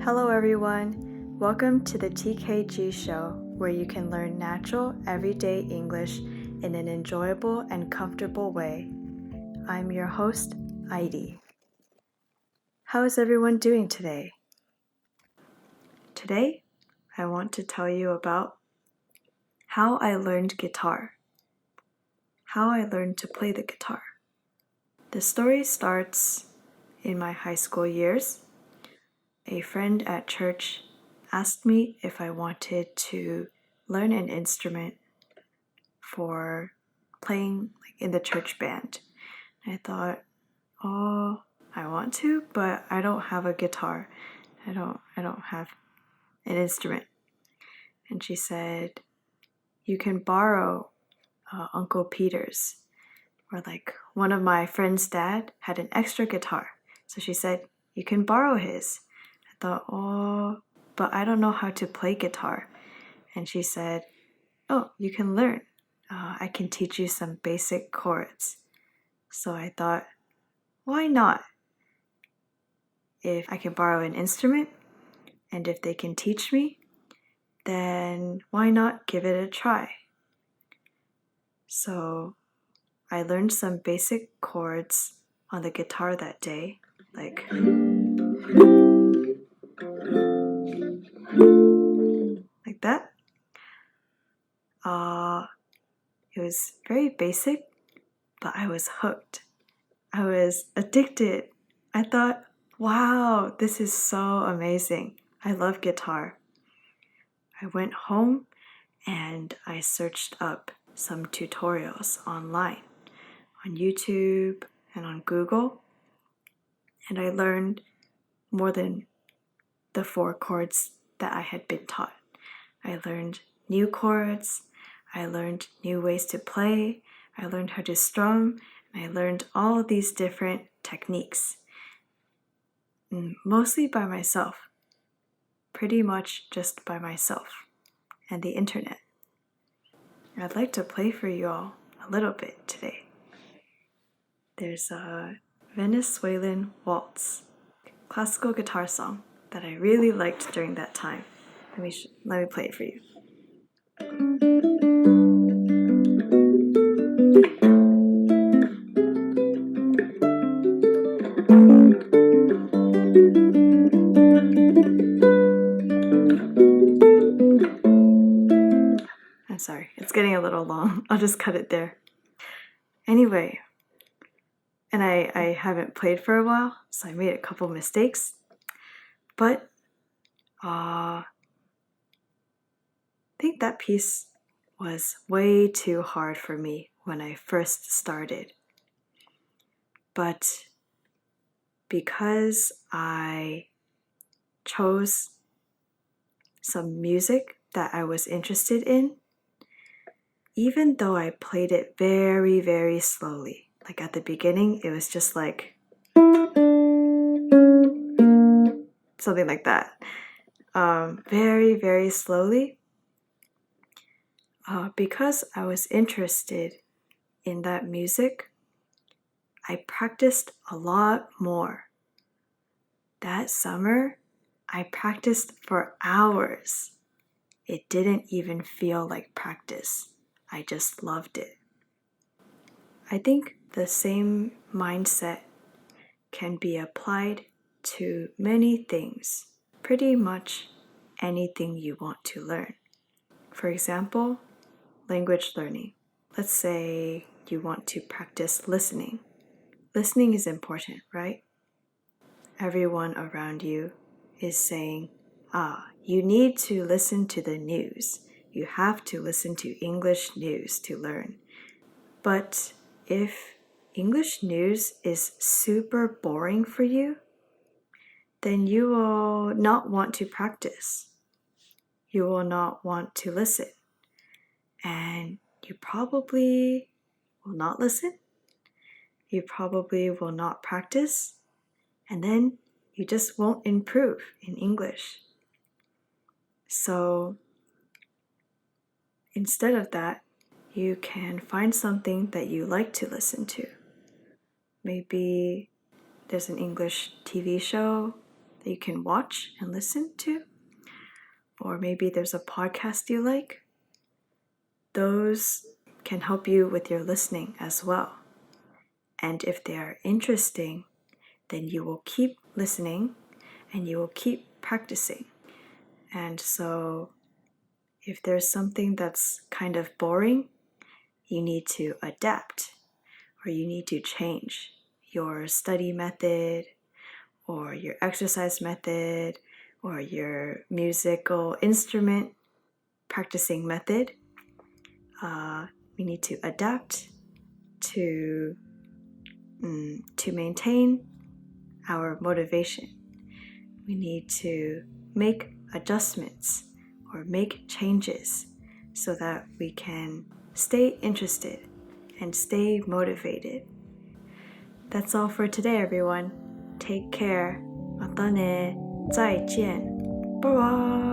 Hello everyone, welcome to the TKG show where you can learn natural, everyday English in an enjoyable and comfortable way. I'm your host, Heidi. How is everyone doing today? Today, I want to tell you about how I learned guitar, how I learned to play the guitar. The story starts in my high school years. A friend at church asked me if I wanted to learn an instrument for playing in the church band. I thought, I want to, but I don't have a guitar. I don't have an instrument. And she said, you can borrow Uncle Peter's, or one of my friend's dad had an extra guitar. So she said, you can borrow his. I thought, but I don't know how to play guitar. And she said, you can learn. I can teach you some basic chords. So I thought, why not? If I can borrow an instrument, and if they can teach me, then why not give it a try? So I learned some basic chords on the guitar that day, like that. It was very basic, but I was hooked. I was addicted. I thought, wow, this is so amazing. I love guitar. I went home and I searched up some tutorials online, on YouTube and on Google, and I learned more than the 4 chords that I had been taught. I learned new chords, I learned new ways to play, I learned how to strum, and I learned all of these different techniques, mostly by myself, pretty much just by myself and the internet. I'd like to play for you all a little bit today. There's a Venezuelan waltz, classical guitar song that I really liked during that time. Let me play it for you. I'm sorry, it's getting a little long. I'll just cut it there. Anyway, and I haven't played for a while, so I made a couple mistakes. But I think that piece was way too hard for me when I first started. But because I chose some music that I was interested in, even though I played it very, very slowly, like at the beginning, it was just like something like that. Very, very slowly. Because I was interested in that music, I practiced a lot more. That summer, I practiced for hours. It didn't even feel like practice. I just loved it. I think the same mindset can be applied to many things, pretty much anything you want to learn. For example, language learning. Let's say you want to practice listening. Listening is important, right? Everyone around you is saying, you need to listen to the news. You have to listen to English news to learn. But if English news is super boring for you, then you will not want to practice. You will not want to listen. And you probably will not listen. You probably will not practice. And then you just won't improve in English. So instead of that, you can find something that you like to listen to. Maybe there's an English TV show that you can watch and listen to, or maybe there's a podcast you like. Those can help you with your listening as well. And if they are interesting, then you will keep listening and you will keep practicing. And so if there's something that's kind of boring, you need to adapt, or you need to change your study method or your exercise method or your musical instrument practicing method. We need to adapt to maintain our motivation. We need to make adjustments or make changes so that we can stay interested and stay motivated. That's all for today, everyone. Take care. またね。再见。Bye bye.